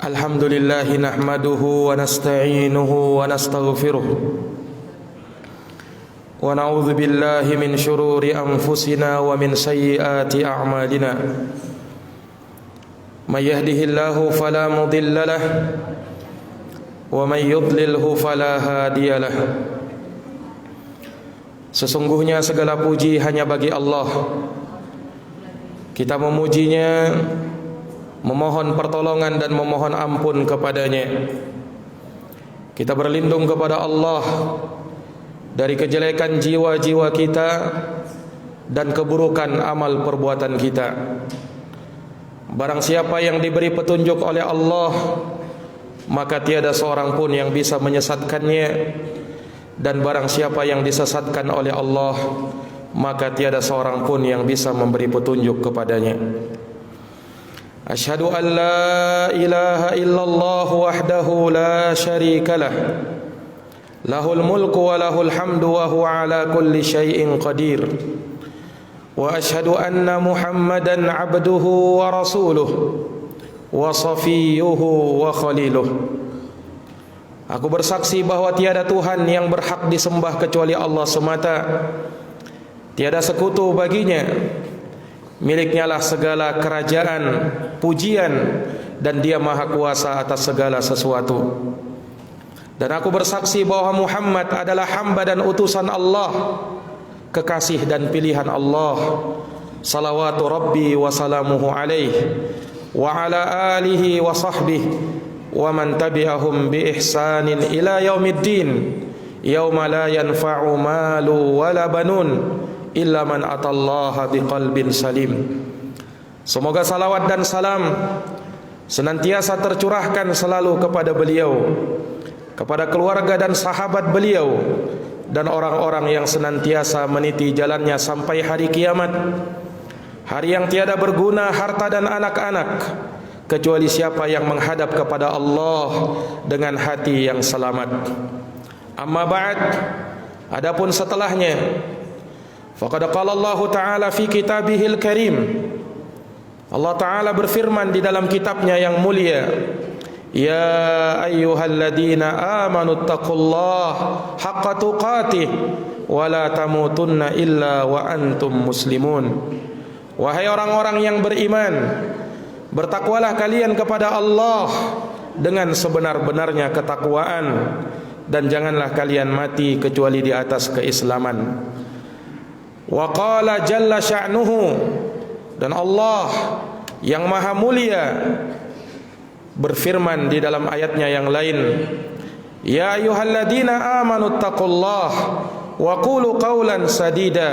Alhamdulillah nahmaduhu wa nasta'inuhu wa nastaghfiruh wa na'udzu billahi min shururi anfusina wa min sayyiati a'malina. May yahdihillahu fala mudilla lahu wa may yudlilhu fala hadiya lahu. Sesungguhnya segala puji hanya bagi Allah. Kita memujinya, memohon pertolongan dan memohon ampun kepadanya. Kita berlindung kepada Allah dari kejelekan jiwa-jiwa kita dan keburukan amal perbuatan kita. Barang siapa yang diberi petunjuk oleh Allah, maka tiada seorang pun yang bisa menyesatkannya. Dan barang siapa yang disesatkan oleh Allah, maka tiada seorang pun yang bisa memberi petunjuk kepadanya. Asyhadu an la ilaha illallah wahdahu la syarika lah, lahul mulku wa lahul hamdu wa huwa ala kulli syai'in qadir. Wa asyhadu anna Muhammadan abduhu wa rasuluh wa safiyyuhu wa khaliluh. Aku bersaksi bahwa tiada Tuhan yang berhak disembah kecuali Allah semata. Tiada sekutu baginya. Miliknya lah segala kerajaan, pujian, dan dia maha kuasa atas segala sesuatu. Dan aku bersaksi bahwa Muhammad adalah hamba dan utusan Allah, kekasih dan pilihan Allah. Salawatu Rabbi wa salamuhu alaihi wa ala alihi wa sahbihi wa man tabi'ahum bi ihsanin ila yaumiddin, yauma la yanfa'u malu wala banun illa man atallaha biqalbin salim. Semoga salawat dan salam senantiasa tercurahkan selalu kepada beliau, kepada keluarga dan sahabat beliau, dan orang-orang yang senantiasa meniti jalannya sampai hari kiamat, hari yang tiada berguna harta dan anak-anak kecuali siapa yang menghadap kepada Allah dengan hati yang selamat. Amma ba'd, adapun setelahnya, faqad qala Allah Ta'ala fi kitabihil karim. Allah Ta'ala berfirman di dalam kitabnya yang mulia, ya ayyuhalladzina amanu taqullaha haqqa tuqatih wa la tamutunna illa wa antum muslimun. Wahai orang-orang yang beriman, bertakwalah kalian kepada Allah dengan sebenar-benarnya ketakwaan, dan janganlah kalian mati kecuali di atas keislaman. Wa qala jalla sya'nuhu, dan Allah yang maha mulia berfirman di dalam ayatnya yang lain, ya ayyuhalladzina amanu taqullah wa qulu qawlan sadida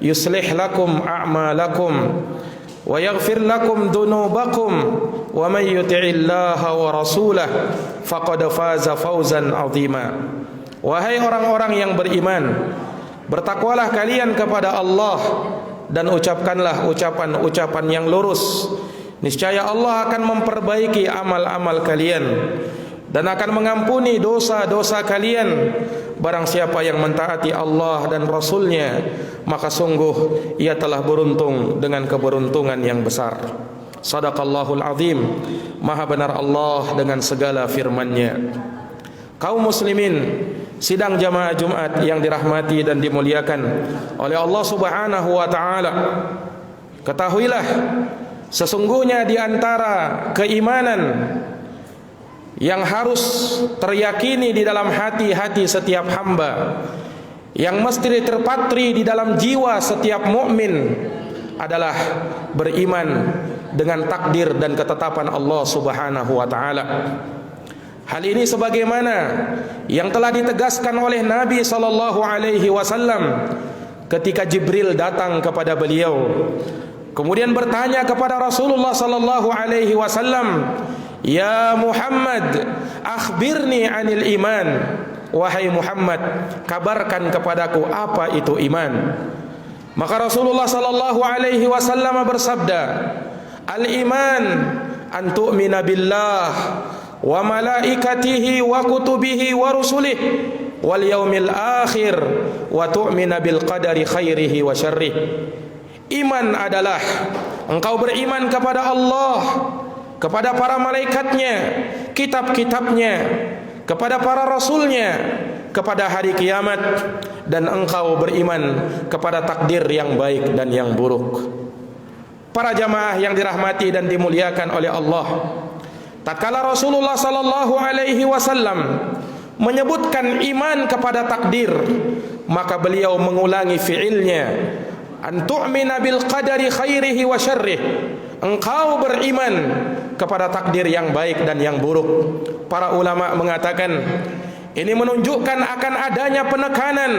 yuslih lakum a'malakum wa yaghfir lakum dunubakum wa may yuti'illaha wa rasulah faqad faza fawzan 'azima. Wahai orang-orang yang beriman, bertakwalah kalian kepada Allah dan ucapkanlah ucapan-ucapan yang lurus. Niscaya Allah akan memperbaiki amal-amal kalian dan akan mengampuni dosa-dosa kalian. Barang siapa yang mentaati Allah dan Rasulnya, maka sungguh ia telah beruntung dengan keberuntungan yang besar. Sadaqallahul azim. Maha benar Allah dengan segala firman-Nya. Kaum muslimin, sidang jamaah Jumat yang dirahmati dan dimuliakan oleh Allah Subhanahu wa taala, ketahuilah sesungguhnya di antara keimanan yang harus teryakini di dalam hati-hati setiap hamba, yang mesti terpatri di dalam jiwa setiap mukmin, adalah beriman dengan takdir dan ketetapan Allah Subhanahu wa taala. Hal ini sebagaimana yang telah ditegaskan oleh Nabi sallallahu alaihi wasallam ketika Jibril datang kepada beliau, kemudian bertanya kepada Rasulullah sallallahu alaihi wasallam, ya Muhammad, akhbirni anil iman. Wahai Muhammad, kabarkan kepadaku apa itu iman. Maka Rasulullah sallallahu alaihi wasallam bersabda, al-iman an tu'mina billah wa malaikatihi wa kutubihi wa rusulihi wal yaumil akhir wa tu'mina bil qadari khairihi wa syarrihi. Iman adalah engkau beriman kepada Allah, kepada para malaikatnya, kitab-kitabnya, kepada para rasulnya, kepada hari kiamat, dan engkau beriman kepada takdir yang baik dan yang buruk. Para jamaah yang dirahmati dan dimuliakan oleh Allah, tatkala Rasulullah sallallahu alaihi wasallam menyebutkan iman kepada takdir, maka beliau mengulangi fiilnya, an tu'mina bil qadari khairihi wa syarrih. Engkau beriman kepada takdir yang baik dan yang buruk. Para ulama mengatakan ini menunjukkan akan adanya penekanan,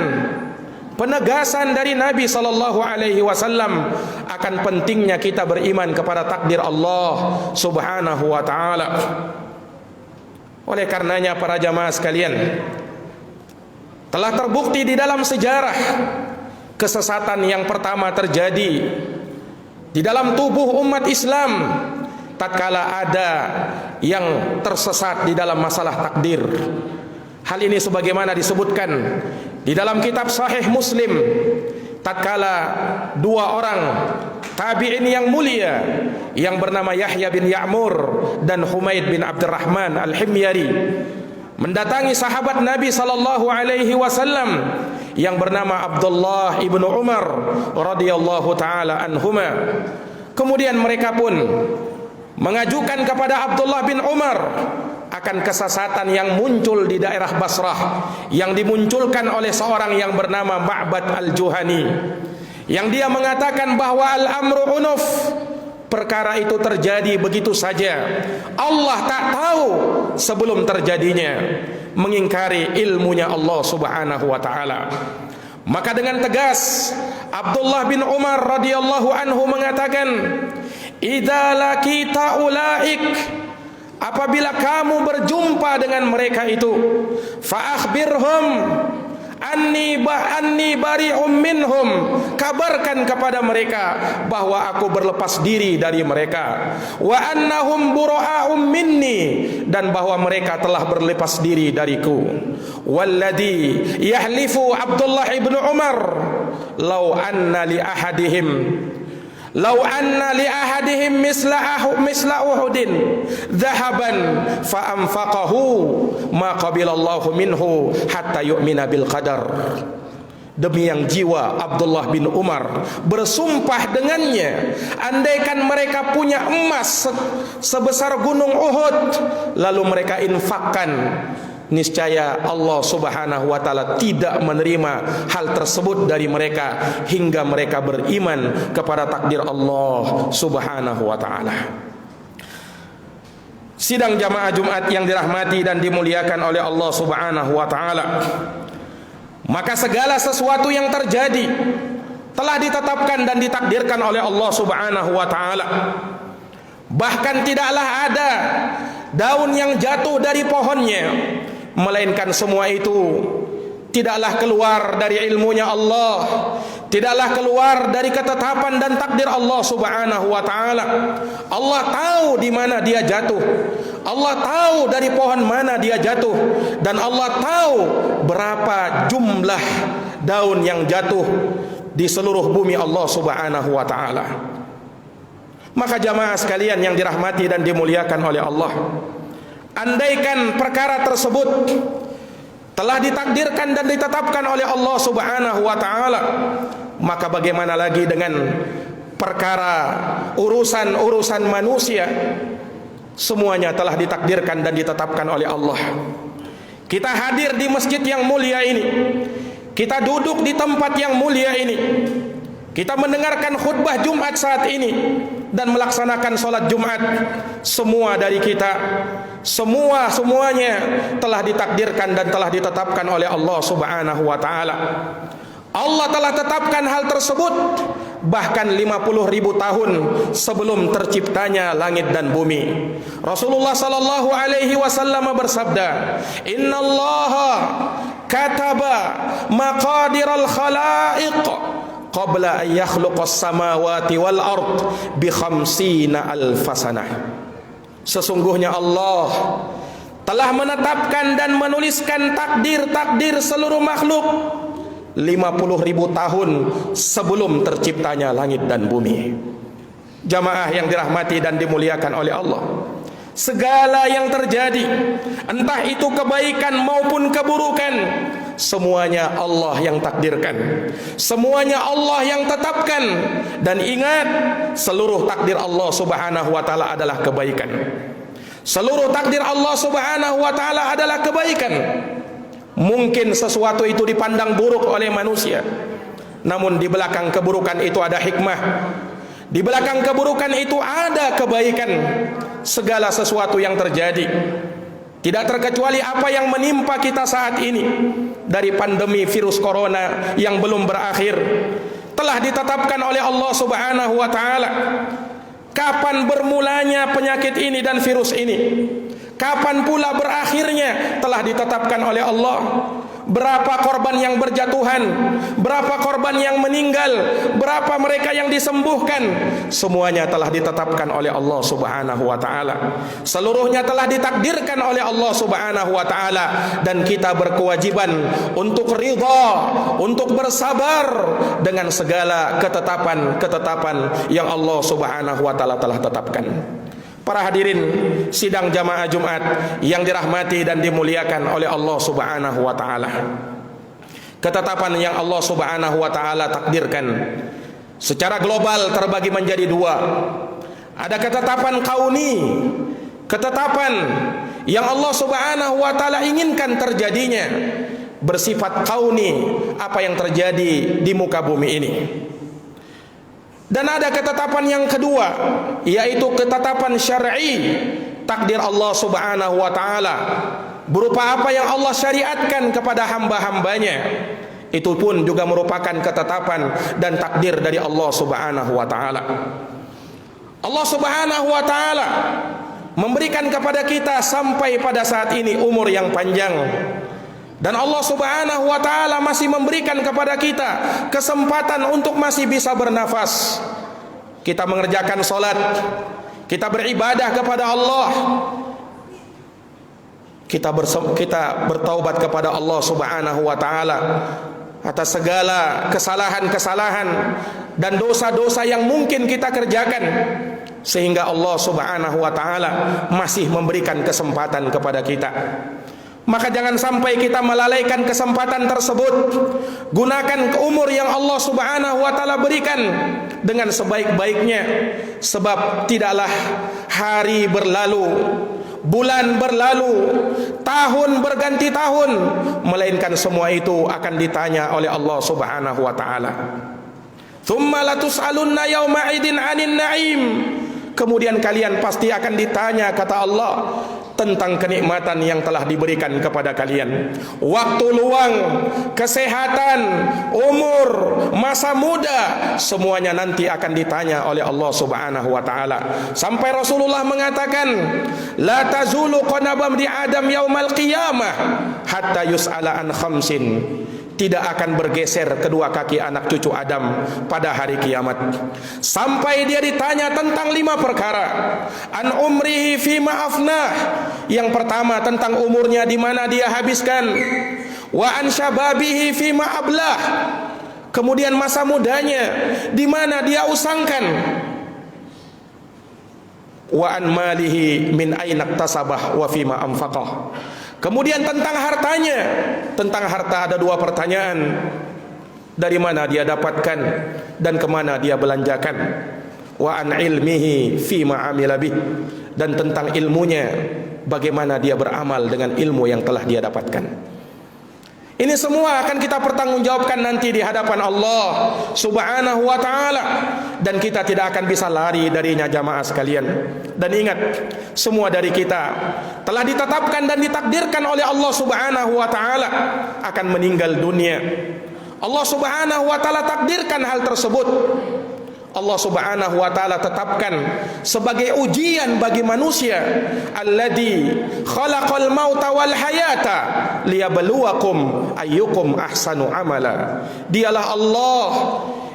penegasan dari Nabi sallallahu alaihi wasallam akan pentingnya kita beriman kepada takdir Allah Subhanahu wa taala. Oleh karenanya para jamaah sekalian, telah terbukti di dalam sejarah kesesatan yang pertama terjadi di dalam tubuh umat Islam tatkala ada yang tersesat di dalam masalah takdir. Hal ini sebagaimana disebutkan di dalam kitab Sahih Muslim, tatkala dua orang tabi'in yang mulia yang bernama Yahya bin Ya'mur dan Humaid bin Abdurrahman al-Himyari mendatangi sahabat Nabi sallallahu alaihi wasallam yang bernama Abdullah ibnu Umar radhiyallahu taala anhuma. Kemudian mereka pun mengajukan kepada Abdullah bin Umar akan kesesatan yang muncul di daerah Basrah yang dimunculkan oleh seorang yang bernama Ma'bad al-Juhani, yang dia mengatakan bahwa al-amru unuf, perkara itu terjadi begitu saja, Allah tak tahu sebelum terjadinya, mengingkari ilmunya Allah Subhanahu wa taala. Maka dengan tegas Abdullah bin Umar radhiyallahu anhu mengatakan, idza laqita ulaik, apabila kamu berjumpa dengan mereka itu, fa akhbirhum anni bari'um minhum, kabarkan kepada mereka bahwa aku berlepas diri dari mereka, wa annahum bura'um minni, dan bahwa mereka telah berlepas diri dariku. Walladhi yahlifu Abdullah ibnu Umar, law anna li ahadihim misla Uhudin dhahaban fa anfaqahu ma qabilallahu minhu hatta yu'mina bil qadar. Demi yang jiwa Abdullah bin Umar bersumpah dengannya, andaikan mereka punya emas sebesar gunung Uhud lalu mereka infakkan, niscaya Allah Subhanahu wa taala tidak menerima hal tersebut dari mereka hingga mereka beriman kepada takdir Allah Subhanahu wa taala. Sidang jamaah Jumat yang dirahmati dan dimuliakan oleh Allah Subhanahu wa taala, maka segala sesuatu yang terjadi telah ditetapkan dan ditakdirkan oleh Allah Subhanahu wa taala. Bahkan tidaklah ada daun yang jatuh dari pohonnya, melainkan semua itu tidaklah keluar dari ilmunya Allah, tidaklah keluar dari ketetapan dan takdir Allah Subhanahu wa taala. Allah tahu di mana dia jatuh, Allah tahu dari pohon mana dia jatuh, dan Allah tahu berapa jumlah daun yang jatuh di seluruh bumi Allah Subhanahu wa taala. Maka jamaah sekalian yang dirahmati dan dimuliakan oleh Allah, andaikan perkara tersebut telah ditakdirkan dan ditetapkan oleh Allah Subhanahu wa taala, maka bagaimana lagi dengan perkara urusan manusia? Semuanya telah ditakdirkan dan ditetapkan oleh Allah. Kita hadir di masjid yang mulia ini, kita duduk di tempat yang mulia ini, kita mendengarkan khutbah Jumat saat ini dan melaksanakan sholat Jumat. Semua dari kita, semuanya telah ditakdirkan dan telah ditetapkan oleh Allah Subhanahu wa taala. Allah telah tetapkan hal tersebut bahkan 50.000 tahun sebelum terciptanya langit dan bumi. Rasulullah sallallahu alaihi wasallam bersabda, "Innallaha kataba maqadiral khalaiq qabla an yakhluqas samawati wal ard bi 50,000 sanah." Sesungguhnya Allah telah menetapkan dan menuliskan takdir-takdir seluruh makhluk 50.000 tahun sebelum terciptanya langit dan bumi. Jamaah yang dirahmati dan dimuliakan oleh Allah, segala yang terjadi, entah itu kebaikan maupun keburukan, semuanya Allah yang takdirkan, semuanya Allah yang tetapkan. Dan ingat, seluruh takdir Allah subhanahu wa ta'ala adalah kebaikan. Seluruh takdir Allah subhanahu wa ta'ala adalah kebaikan. Mungkin sesuatu itu dipandang buruk oleh manusia, namun di belakang keburukan itu ada hikmah. Di belakang keburukan itu ada kebaikan. Segala sesuatu yang terjadi, tidak terkecuali apa yang menimpa kita saat ini, dari pandemi virus corona yang belum berakhir, telah ditetapkan oleh Allah subhanahu wa ta'ala. Kapan bermulanya penyakit ini dan virus ini, kapan pula berakhirnya, telah ditetapkan oleh Allah. Berapa korban yang berjatuhan, berapa korban yang meninggal, berapa mereka yang disembuhkan, semuanya telah ditetapkan oleh Allah subhanahu wa ta'ala. Seluruhnya telah ditakdirkan oleh Allah subhanahu wa ta'ala. Dan kita berkewajiban untuk ridha, untuk bersabar dengan segala ketetapan-ketetapan yang Allah subhanahu wa ta'ala telah tetapkan. Para hadirin sidang jamaah Jumat yang dirahmati dan dimuliakan oleh Allah subhanahu wa ta'ala, ketetapan yang Allah subhanahu wa ta'ala takdirkan secara global terbagi menjadi dua. Ada ketetapan kauni, ketetapan yang Allah subhanahu wa ta'ala inginkan terjadinya, bersifat kauni, apa yang terjadi di muka bumi ini. Dan ada ketetapan yang kedua, yaitu ketetapan syar'i, takdir Allah subhanahu wa ta'ala, berupa apa yang Allah syariatkan kepada hamba-hambanya. Itu pun juga merupakan ketetapan dan takdir dari Allah subhanahu wa ta'ala. Allah subhanahu wa ta'ala memberikan kepada kita sampai pada saat ini umur yang panjang. Dan Allah subhanahu wa ta'ala masih memberikan kepada kita kesempatan untuk masih bisa bernafas. Kita mengerjakan solat, kita beribadah kepada Allah, kita bertaubat kepada Allah subhanahu wa ta'ala atas segala kesalahan-kesalahan dan dosa-dosa yang mungkin kita kerjakan, sehingga Allah subhanahu wa ta'ala masih memberikan kesempatan kepada kita. Maka jangan sampai kita melalaikan kesempatan tersebut. Gunakan umur yang Allah subhanahu wa ta'ala berikan dengan sebaik-baiknya. Sebab tidaklah hari berlalu, bulan berlalu, tahun berganti tahun, melainkan semua itu akan ditanya oleh Allah subhanahu wa ta'ala. Tsumma latus'alunna yawma idin 'anin na'im. Kemudian kalian pasti akan ditanya, kata Allah, tentang kenikmatan yang telah diberikan kepada kalian. Waktu luang, kesehatan, umur, masa muda, semuanya nanti akan ditanya oleh Allah subhanahu wa ta'ala. Sampai Rasulullah mengatakan, la tazulu qadam di Adam yaumal qiyamah hatta yus'ala an khamsin. Tidak akan bergeser kedua kaki anak cucu Adam pada hari kiamat, sampai dia ditanya tentang 5 perkara. An umrihi fima afnah. Yang pertama tentang umurnya, di mana dia habiskan. Wa an syababihi fima ablah. Kemudian masa mudanya, di mana dia usangkan. Wa an malihi min aina iktasabah wa fima anfaqah. Kemudian tentang hartanya, tentang harta ada 2 pertanyaan. Dari mana dia dapatkan dan kemana dia belanjakan. Wa an ilmihi fima amila bih. Dan tentang ilmunya, bagaimana dia beramal dengan ilmu yang telah dia dapatkan. Ini semua akan kita pertanggungjawabkan nanti di hadapan Allah subhanahu wa ta'ala. Dan kita tidak akan bisa lari darinya jamaah sekalian. Dan ingat, semua dari kita telah ditetapkan dan ditakdirkan oleh Allah subhanahu wa ta'ala akan meninggal dunia. Allah subhanahu wa ta'ala takdirkan hal tersebut. Allah subhanahu wa ta'ala tetapkan sebagai ujian bagi manusia. Alladzi khalaqal mauta wal hayata liyabluwakum ayyukum ahsanu amala. Dialah Allah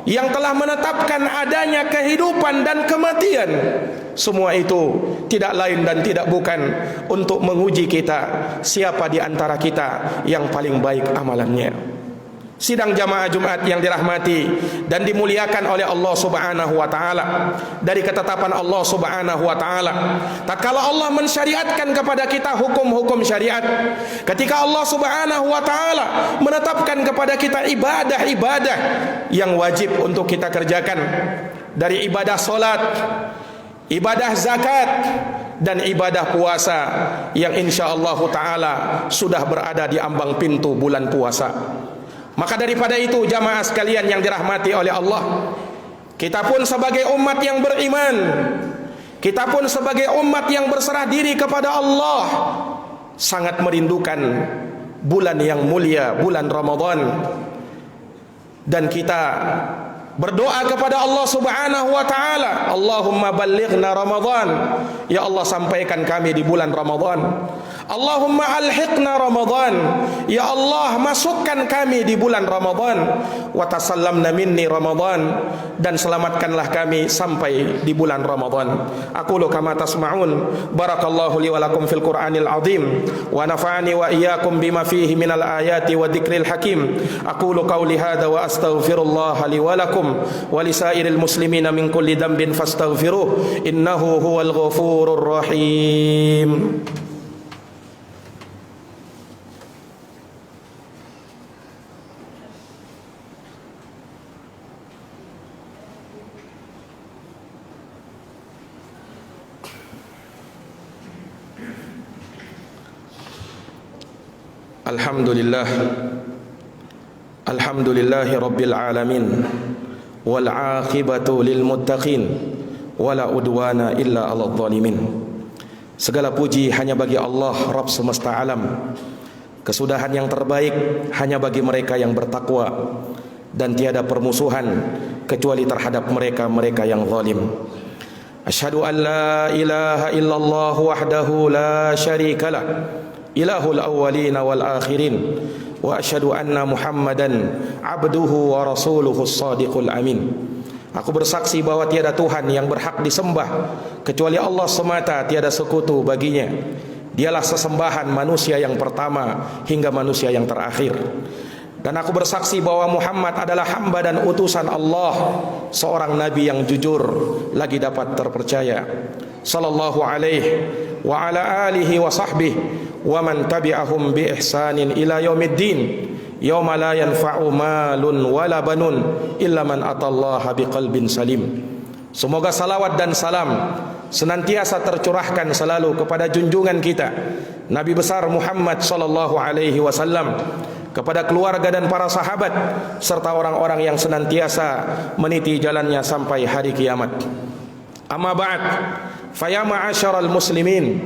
yang telah menetapkan adanya kehidupan dan kematian. Semua itu tidak lain dan tidak bukan untuk menguji kita, siapa di antara kita yang paling baik amalannya. Sidang jamaah Jumat yang dirahmati dan dimuliakan oleh Allah Subhanahu wa taala, dari ketetapan Allah Subhanahu wa taala, tatkala Allah mensyariatkan kepada kita hukum-hukum syariat, ketika Allah Subhanahu wa taala menetapkan kepada kita ibadah-ibadah yang wajib untuk kita kerjakan, dari ibadah salat, ibadah zakat, dan ibadah puasa yang insyaallah taala sudah berada di ambang pintu bulan puasa. Maka daripada itu, jamaah sekalian yang dirahmati oleh Allah, kita pun sebagai umat yang beriman, kita pun sebagai umat yang berserah diri kepada Allah, sangat merindukan bulan yang mulia, bulan Ramadan. Dan kita berdoa kepada Allah Subhanahu wa taala, Allahumma ballighna Ramadan, ya Allah sampaikan kami di bulan Ramadan. Allahumma alhiqna Ramadan, ya Allah masukkan kami di bulan Ramadan. Wa tasallamna minni Ramadan, dan selamatkanlah kami sampai di bulan Ramadan. Aqulu kama tasma'un, barakallahu li wa lakum fil Qur'anil azim, wa nafa'ani wa iyyakum bima fihi minal ayati wa dzikril hakim. Aqulu qawli hadza wa astaghfirullah li wa lakum wa lisairil muslimina min kulli dhanbin fastaghfiruh, innahu huwal ghafurur rahim. Alhamdulillahi rabbil alamin, wal aqibatu lil muttaqin, wala udwana illa 'alal zalimin. Segala puji hanya bagi Allah, Rabb semesta alam. Kesudahan yang terbaik hanya bagi mereka yang bertakwa, dan tiada permusuhan kecuali terhadap mereka-mereka yang zalim. Asyhadu an la ilaha illallah wahdahu la syarikalah, ilahul awwalin wal akhirin, wa asyhadu anna Muhammadan abduhu wa rasuluhu shadiqul amin. Aku bersaksi bahwa tiada Tuhan yang berhak disembah kecuali Allah semata, tiada sekutu baginya. Dialah sesembahan manusia yang pertama hingga manusia yang terakhir. Dan aku bersaksi bahwa Muhammad adalah hamba dan utusan Allah, seorang nabi yang jujur lagi dapat terpercaya. Sallallahu alaihi wa ala alihi wa sahbihi wa man tabi'ahum bi ihsanin ila yaumiddin, yauma la yanfa'u malun wala banun illa man atallaha biqalbin salim. Semoga salawat dan salam senantiasa tercurahkan selalu kepada junjungan kita Nabi besar Muhammad sallallahu alaihi wasallam, kepada keluarga dan para sahabat, serta orang-orang yang senantiasa meniti jalannya sampai hari kiamat. Amma ba'd, faya ma'asyaral muslimin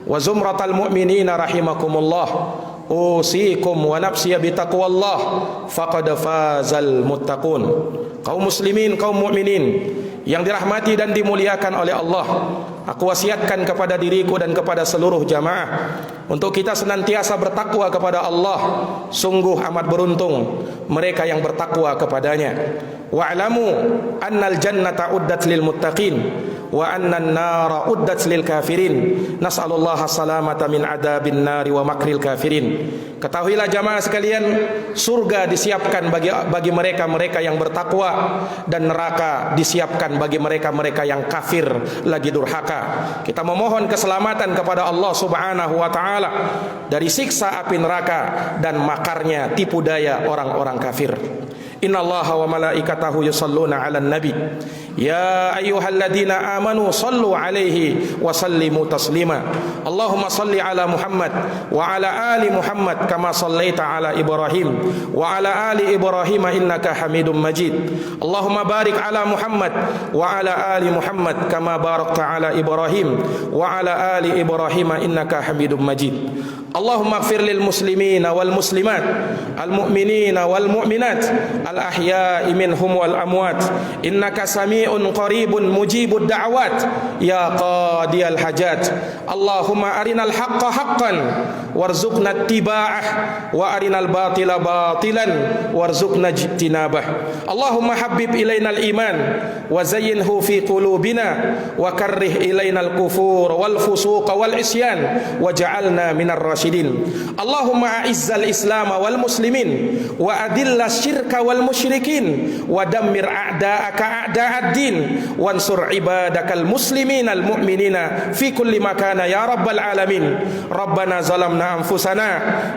wa zumratal mu'minina rahimakumullah, usikum wa nafsiya bitaqwallah, faqad fazal muttaqun. Kaum muslimin, kaum mukminin yang dirahmati dan dimuliakan oleh Allah, aku wasiatkan kepada diriku dan kepada seluruh jamaah untuk kita senantiasa bertakwa kepada Allah. Sungguh amat beruntung mereka yang bertakwa kepadanya. Wa'lamu annal jannata uddat lil muttaqin wa annan nara uddat lil kafirin. Nas'alullaha salamata min adabin nari wa makril kafirin. Ketahuilah jamaah sekalian, surga disiapkan bagi mereka-mereka yang bertakwa, dan neraka disiapkan bagi mereka-mereka yang kafir lagi durhaka. Kita memohon keselamatan kepada Allah Subhanahu wa taala dari siksa api neraka dan makarnya tipu daya orang-orang kafir. Innallaha wa malaikatahu yusalluna 'alan nabi, ya ayyuhalladzina amanu sallu 'alaihi wa sallimu taslima. Allahumma salli 'ala Muhammad wa 'ala ali Muhammad kama sallaita 'ala Ibrahim wa 'ala ali Ibrahim innaka Hamidum Majid. Allahumma barik 'ala Muhammad wa 'ala ali Muhammad kama barakta 'ala Ibrahim wa 'ala ali Ibrahim innaka Hamidum Majid. Allahumma ighfir lil muslimina wal muslimat, al mu'minina wal mu'minat, al ahya'i minhum wal amwat, innaka sami'un sami'un qaribun mujibud da'wat ya qadiyal hajat. Allahumma arinal haqqa haqqan warzuqna ittiba'ah wa arinal batila batilan warzuqna ijtinabah. Allahumma habbib ilainal iman wa zayyinhu fi qulubina wa karrih ilainal kufur wal fusuq wal isyan waj'alna minar rasyidin. Allahumma a'izzal islam wal muslimin wa adillas syirka wal musyrikin wa dammir a'da'aka a'da'ad din wansur ibadakal muslimin al mu'minina fi kulli makana ya rabbal alamin. Rabbana zalamna anfusana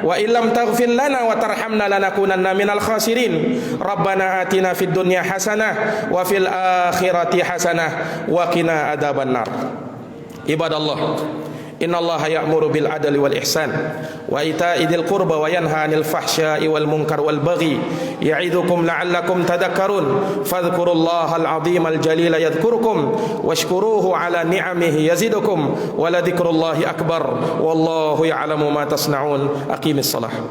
wa illam taghfir lana wa tarhamna lanakunanna minal khasirin. Rabbana atina fid dunya hasanah wa fil akhirati hasanah wa qina adzabannar. Ibadallah, innallaha ya'muru bil adli wal ihsan wa ita'i dzil qurba wa yanha 'anil fahsya'i wal munkar wal baghi ya'idukum la'allakum tadhakkarun. Fadhkurullahal 'azimal jalila yadhkurkum washkuruhu 'ala ni'amihi yazidukum wa la dzikrullahi akbar wallahu ya'lamu ma tasna'un. Aqimis shalah.